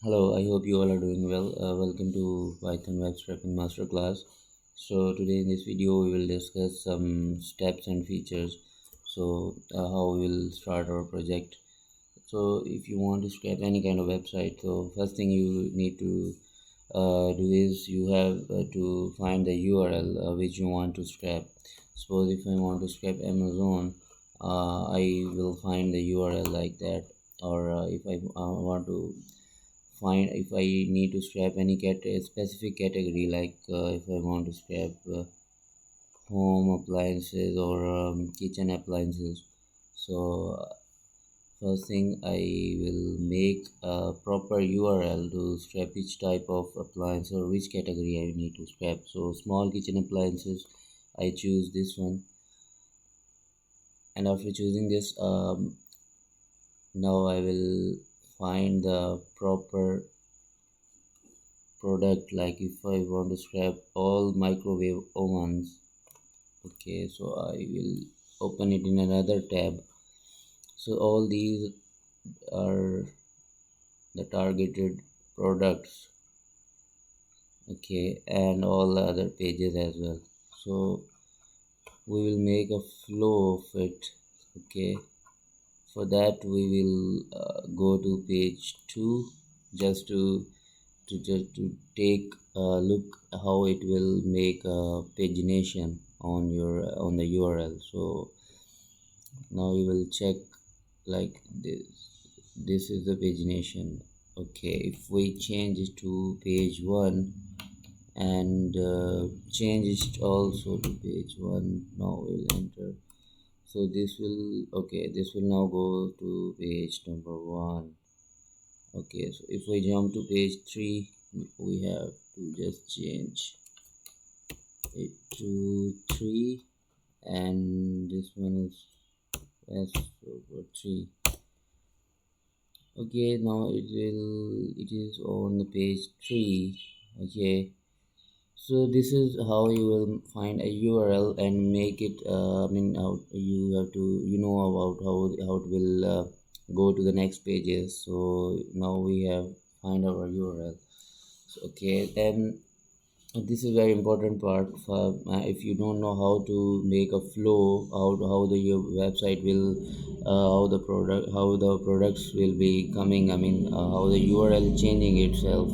Hello, I hope you all are doing well. Welcome to Python Web Scraping Masterclass. So today in this video we will discuss some steps and features. How we will start our project. So if you want to scrape any kind of website, so first thing you need to do is you have to find the URL which you want to scrape. Suppose if I want to scrape Amazon, I will find the URL like that. Or if I want to find if I need to scrap any specific category, like if I want to scrap home appliances or kitchen appliances. So first thing, I will make a proper URL to scrap each type of appliance or which category I need to scrap. So small kitchen appliances, I choose this one. And after choosing this, now I will find the proper product. Like if I want to scrap all microwave ovens, okay, so I will open it in another tab. So all these are the targeted products, okay, and all the other pages as well. So we will make a flow of it, okay. For that we will go to page 2, just to take a look how it will make a pagination on the URL. So now you will check like this is the pagination. Okay, if we change it to page 1 and change it also to page 1, now we'll enter. So this will, okay, this will now go to page number 1. Okay, so if we jump to page 3, we have to just change it to 3, and this one is s over 3. Okay, now it is on the page 3. Okay, so this is how you will find a URL and make it how you have to about how it will go to the next pages. So now we have find our URL. So, okay, then this is very important part for if you don't know how to make a flow, how the your website will how the products will be coming, how the URL changing itself.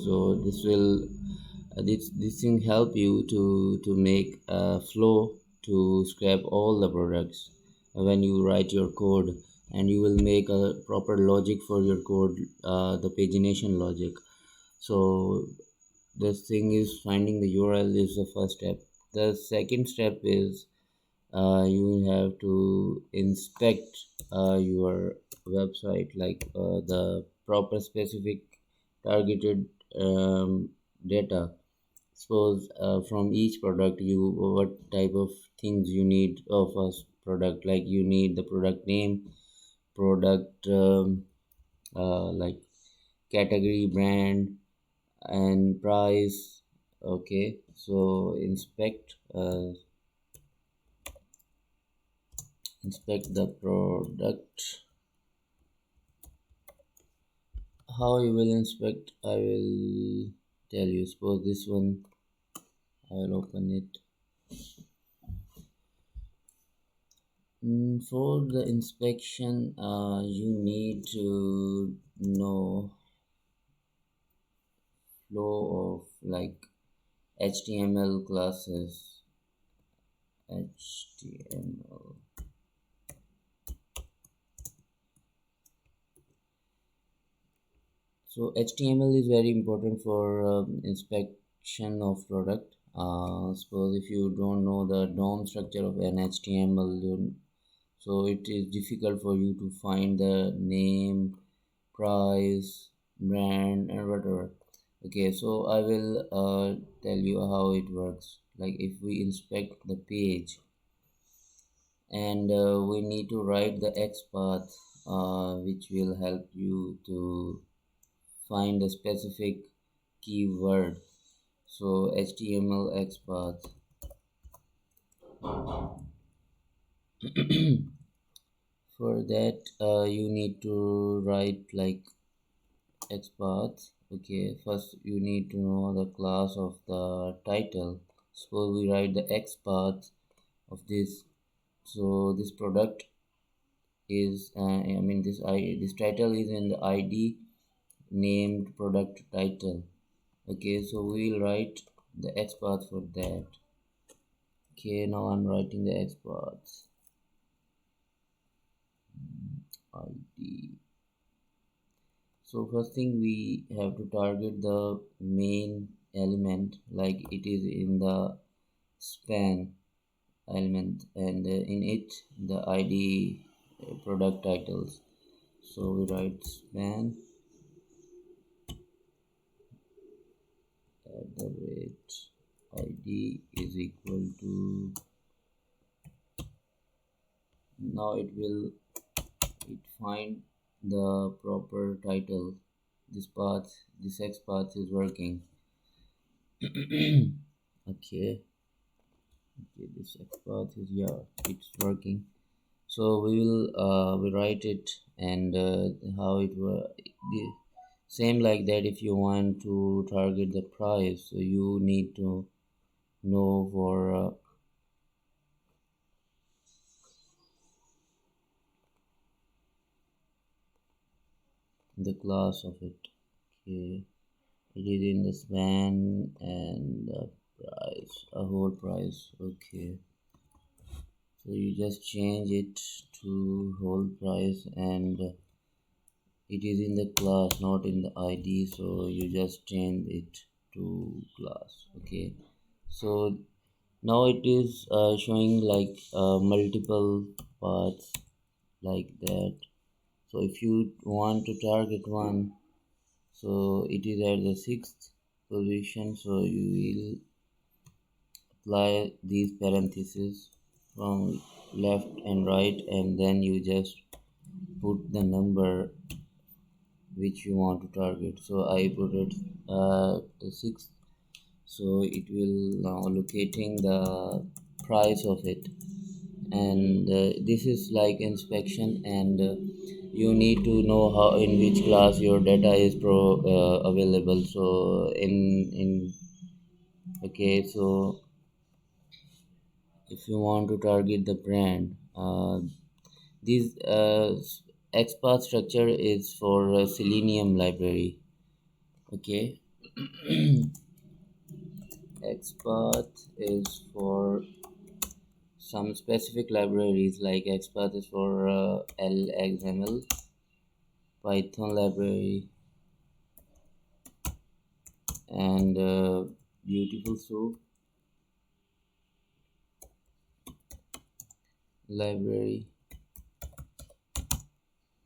So this thing help you to make a flow to scrap all the products when you write your code, and you will make a proper logic for your code, the pagination logic. So this thing is finding the URL is the first step. The second step is you have to inspect your website, like the proper specific targeted data. Suppose from each product, you what type of things you need of a product, like you need the product name, product like category, brand, and price. Okay, so inspect the product. How you will inspect, I will tell you. Suppose this one, I will open it. For the inspection, you need to know flow of like HTML classes. HTML. So HTML is very important for inspection of product. Suppose if you don't know the DOM structure of an HTML, so it is difficult for you to find the name, price, brand, and whatever. Okay, so I will tell you how it works. Like if we inspect the page, and we need to write the XPath, which will help you to find a specific keyword. So HTML XPath. For that, you need to write like XPath. Okay, first you need to know the class of the title. Suppose we write the XPath of this. So this product is this title is in the id named product title. Okay, so we'll write the XPath for that. Okay, now I'm writing the XPath id. So first thing we have to target the main element, like it is in the span element, and in it the id product titles. So we write span at the rate id is equal to, now it find the proper title. This X path is working. Okay, this X path is, yeah, it's working. So we write it, and how it the same like that. If you want to target the price, so you need to know for the class of it. Okay, it is in the span and the price, a whole price. Okay, so you just change it to whole price, and it is in the class, not in the id, so you just change it to class. Okay, so now it is showing like multiple paths like that. So if you want to target one, so it is at the sixth position, so you will apply these parentheses from left and right, and then you just put the number which you want to target. So I put it the sixth, so it will now locating the price of it. And this is like inspection, and you need to know how, in which class your data is available. So in okay, so if you want to target the brand, this XPath structure is for Selenium library. Okay, XPath is for some specific libraries, like XPath is for LXML, Python library, and Beautiful Soup library.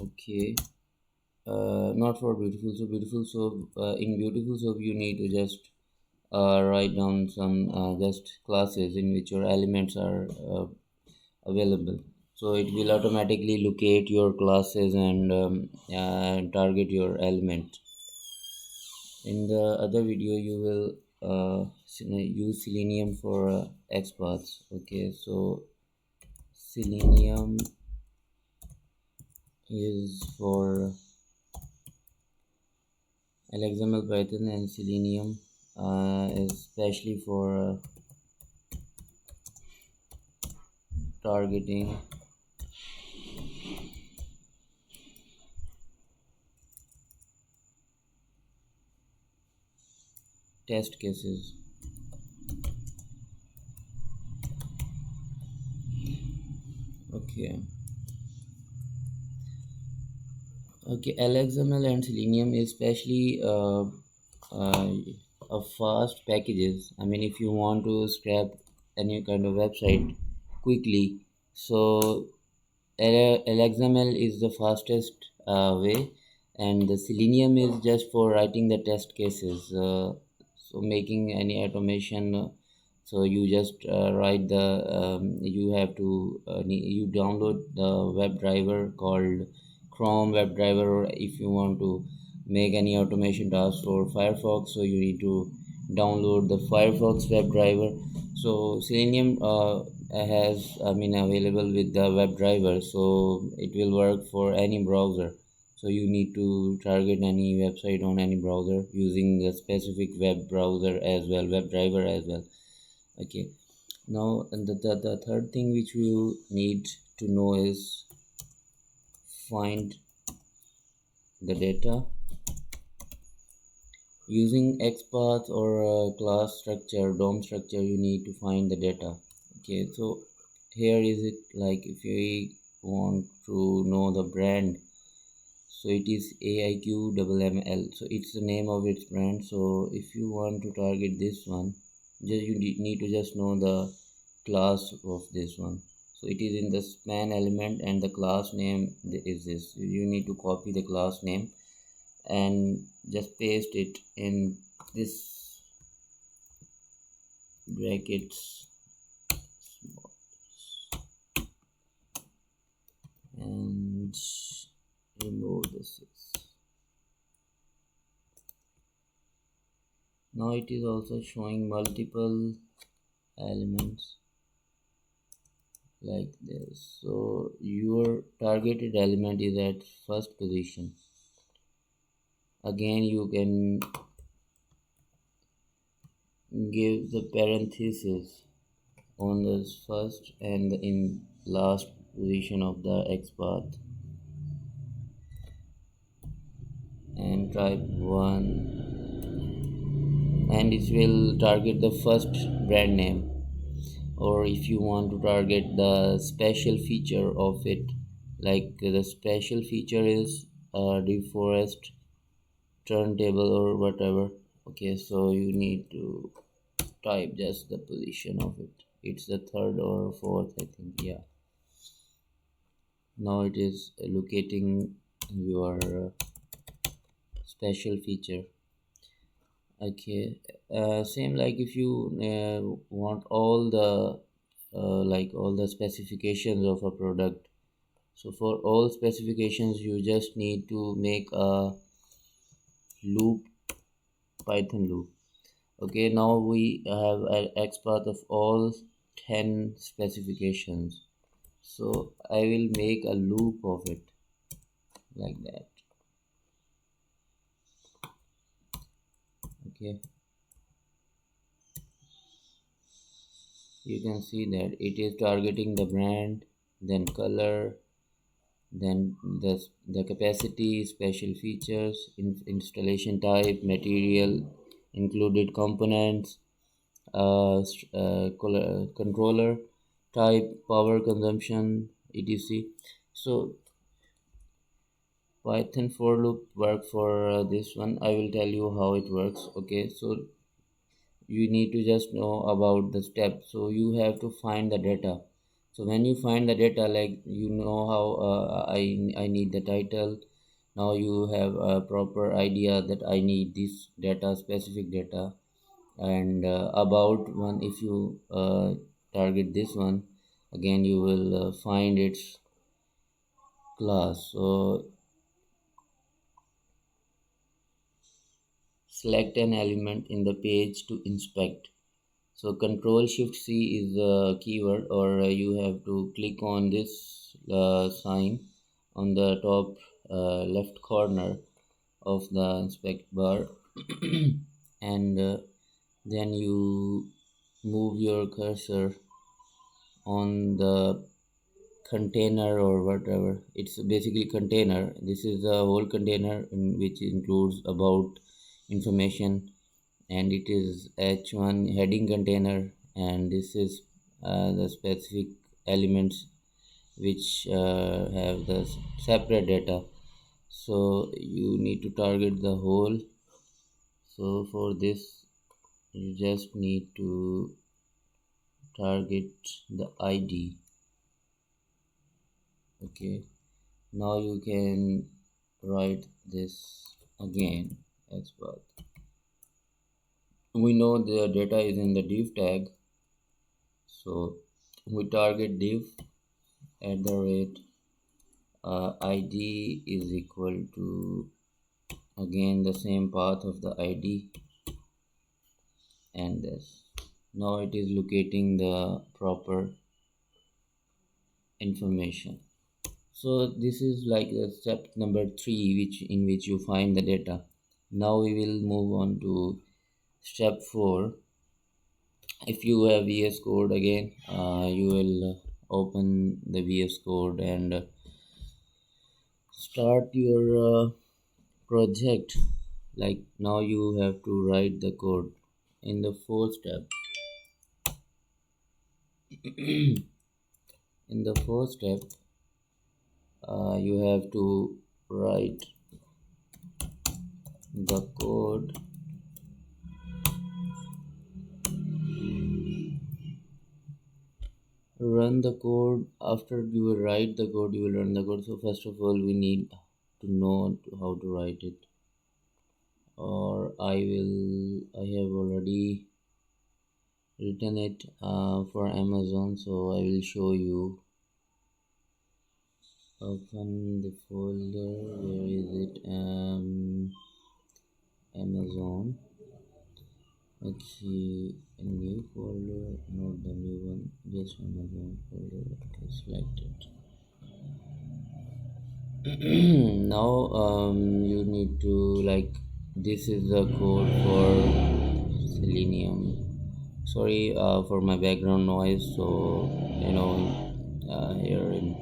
Okay, not for Beautiful Soup. In Beautiful Soup, you need to just write down some just classes in which your elements are available. So it will automatically locate your classes and target your element. In the other video, you will use Selenium for XPaths. Okay, so Selenium is for LXML, Python, and Selenium is especially for targeting test cases. Okay. Okay, LXML and Selenium is especially a fast packages. I mean, if you want to scrap any kind of website quickly, so LXML is the fastest way, and the Selenium is just for writing the test cases. So making any automation. So you just write the you have to you download the WebDriver called Chrome WebDriver, or if you want to make any automation task for Firefox, so you need to download the Firefox WebDriver. So Selenium has, I mean, available with the WebDriver, so it will work for any browser. So you need to target any website on any browser using a specific web browser as well, web driver as well. Okay, now and the third thing which you need to know is find the data using XPath or class structure, DOM structure. You need to find the data. Okay, so here is it, like if you want to know the brand, so it is AIQMML, so it's the name of its brand. So if you want to target this one, just you need to just know the class of this one. So it is in the span element and the class name is this. You need to copy the class name and just paste it in this brackets and remove this. Now it is also showing multiple elements like this. So your targeted element is at first position. Again, you can give the parenthesis on this first and in last position of the XPath and type 1, and it will target the first brand name. Or if you want to target the special feature of it, like the special feature is deforest turntable or whatever. Okay, so you need to type just the position of it. It's the third or fourth, I think. Yeah, now it is locating your special feature. Okay, same like if you want all the like all the specifications of a product. So for all specifications you just need to make a loop, Python loop. Okay, now we have an XPath of all 10 specifications. So I will make a loop of it like that. Okay, you can see that it is targeting the brand, then color, then the capacity, special features, installation type, material, included components, controller type, power consumption, etc. So Python for loop work for this one. I will tell you how it works. Okay, so you need to just know about the steps. So you have to find the data. So when you find the data, like you know how I need the title. Now you have a proper idea that I need this data, specific data, and about one. If you target this one, again you will find its class. So select an element in the page to inspect. So Control Shift C is the keyword, or you have to click on this sign on the top left corner of the inspect bar and then you move your cursor on the container or whatever. It's basically container. This is a whole container which includes about information, and it is h1 heading container, and this is the specific elements which have the separate data. So you need to target the whole. So for this you just need to target the ID. Okay, now you can write this again as well. We know the data is in the div tag, so we target div at the rate id is equal to, again, the same path of the id and this. Now it is locating the proper information. So this is like step number 3, which in which you find the data. Now we will move on to step 4. If you have VS Code again, you will open the VS Code and start your project. Like now you have to write the code. In the fourth step, in the fourth step, you have to write the code. Run the code. After you will write the code, you will run the code. So first of all, we need to know how to write it. Or I have already written it for Amazon, so I will show you. Open the folder. Where is it? Amazon. Okay, a new folder, not the new one, just Amazon folder. Okay, select it. Now you need to, like, this is the code for Selenium. Sorry for my background noise. So here in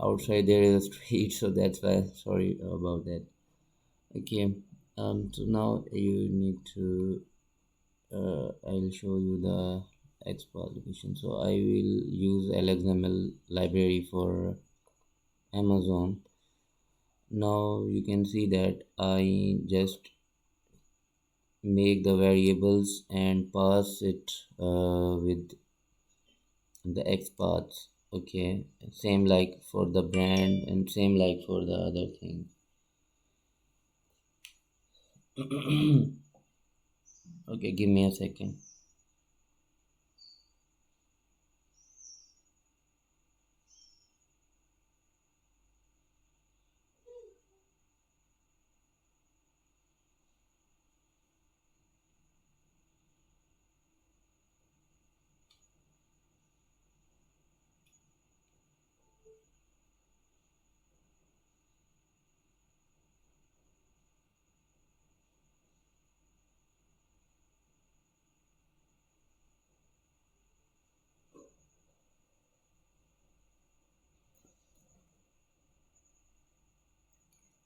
outside there is a street, so that's why, sorry about that. Okay, so now you need to I'll show you the expo application. So I will use LXML library for Amazon. Now you can see that I just make the variables and pass it with the XPaths. Okay, same like for the brand and same like for the other thing. Okay, give me a second.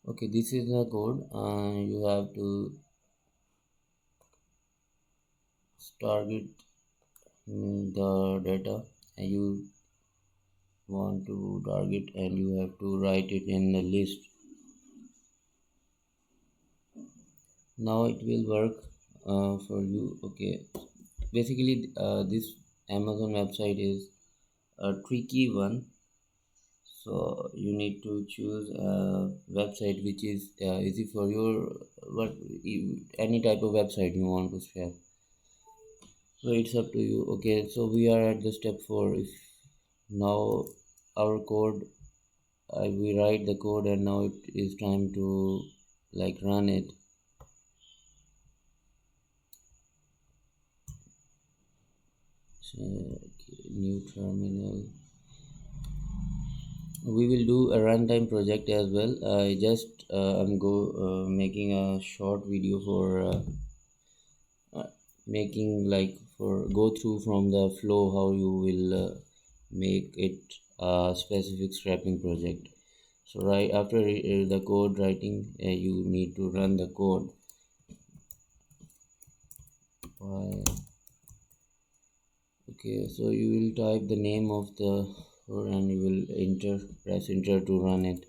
Okay, this is the code. You have to target the data you want to target, and you have to write it in the list. Now it will work for you. Okay, basically this Amazon website is a tricky one, so you need to choose a website which is easy for your what any type of website you want to share. So it's up to you. Okay, so we are at the step 4. If now our code, we write the code, and now it is time to like run it. So, okay, new terminal. We will do a runtime project as well. I just I'm go making a short video for making like for go through from the flow how you will make it a specific scrapping project. So right after the code writing, you need to run the code. Okay, so you will type the name of the code and you will press enter to run it.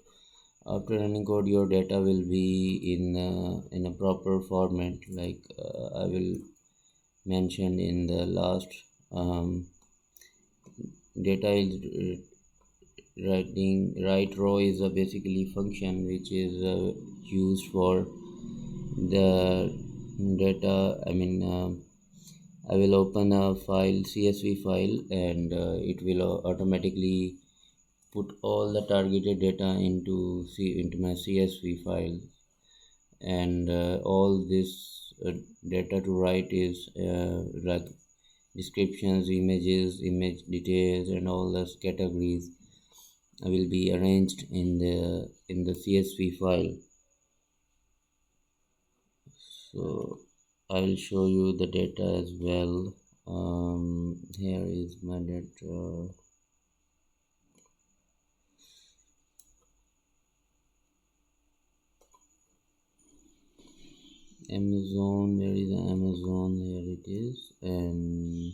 After running code, your data will be in a proper format, like I will mention in the last. Data is write row is a basically function which is used for the data. I will open a file, CSV file, and it will automatically put all the targeted data into my CSV file, and all this data to write is descriptions, images, image details, and all those categories will be arranged in the CSV file. So I will show you the data as well. Here is my data. Amazon, there is an Amazon, here it is. And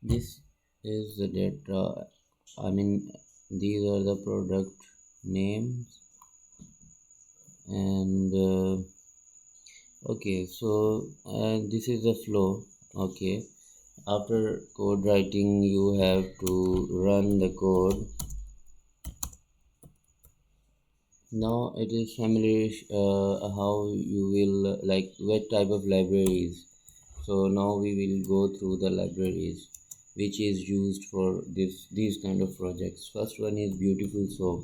this is the data. I mean, these are the product names. And okay, so this is the flow. Okay, after code writing, you have to run the code. Now it is familiar how you will like what type of libraries. So now we will go through the libraries which is used for these kind of projects. First one is Beautiful Soap.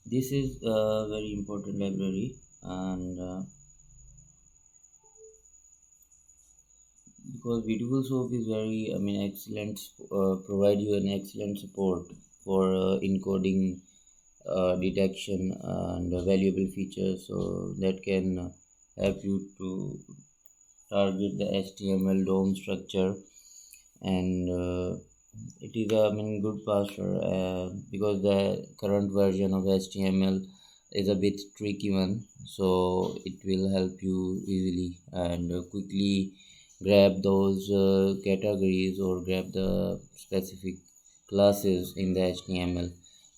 This is a very important library, and because Beautiful Soap is very, I mean, excellent, provide you an excellent support for encoding, detection, and valuable features, so that can help you to target the HTML DOM structure. And it is a, I mean, good parser because the current version of HTML is a bit tricky one, so it will help you easily and quickly grab those categories or grab the specific classes in the HTML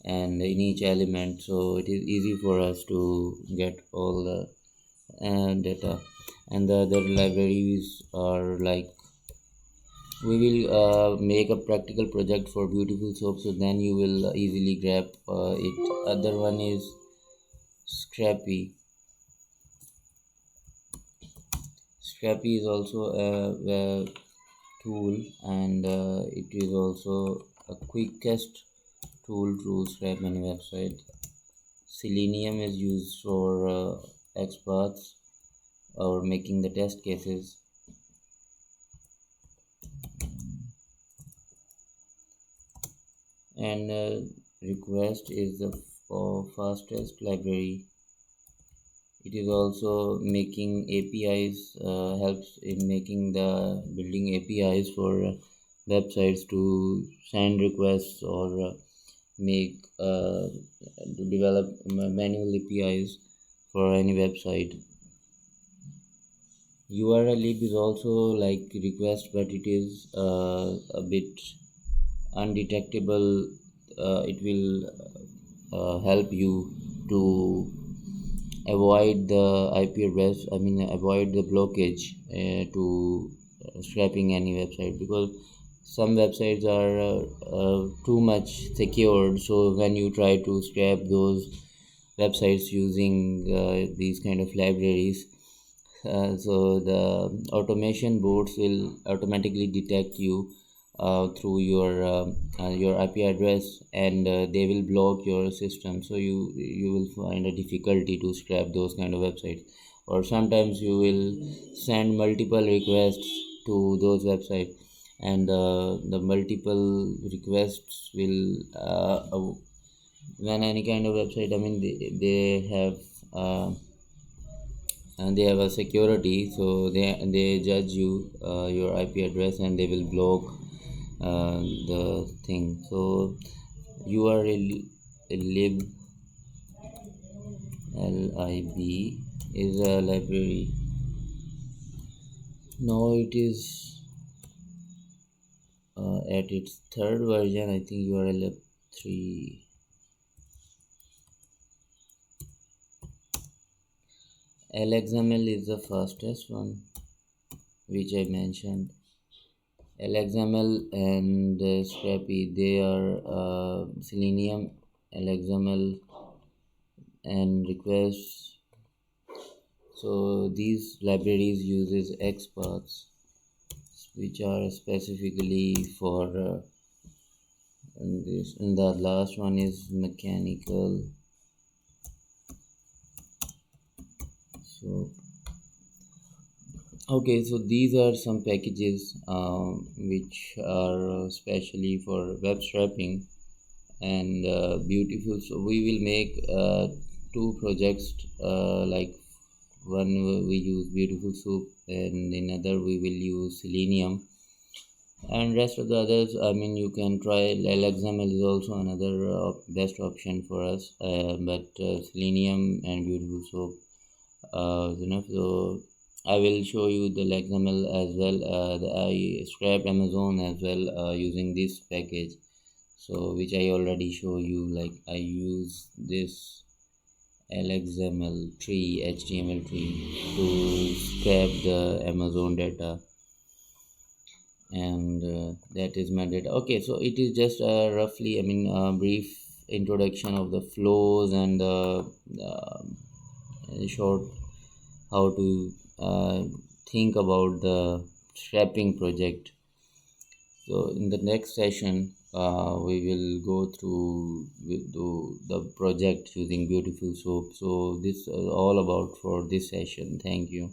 and in each element, so it is easy for us to get all the data. And the other libraries are like, we will make a practical project for Beautiful Soap, so then you will easily grab it. Other one is Scrappy. Scrappy is also a tool, and it is also a quickest tool to scrap any website. Selenium is used for experts or making the test cases. And Request is the fastest library. It is also making APIs, helps in making the building APIs for websites to send requests or make to develop manual APIs for any website. URLlib is also like request, but it is a bit undetectable. It will help you to avoid the IP address, I mean avoid the blockage to scraping any website, because some websites are too much secured, so when you try to scrap those websites using these kind of libraries, so the automation bots will automatically detect you through your IP address, and they will block your system, so you will find a difficulty to scrap those kind of websites. Or sometimes you will send multiple requests to those websites, and the multiple requests will when any kind of website, I mean, they have and they have a security, so they judge you your IP address, and they will block the thing. So URL lib lib is a library. Now it is at its third version, I think. URL 3. LXML is the fastest one, which I mentioned. LXML and Scrappy, they are Selenium, LXML, and requests. So these libraries uses XPaths, which are specifically for and this. And the last one is mechanical. So okay, so these are some packages which are specially for web scraping and beautiful. So we will make two projects, like one we use beautiful soup and in other we will use selenium, and rest of the others, I mean, you can try. LXML is also another best option for us, but selenium and beautiful soap is enough. So I will show you the LXML as well. I scraped Amazon as well using this package, so which I already show you. Like I use this LXML tree, HTML tree, to scrape the Amazon data, and that is my data. Okay, so it is just roughly, I mean, a brief introduction of the flows and the short how to think about the scrapping project. So in the next session, we will go through with the project using beautiful soap. So this is all about for this session. Thank you.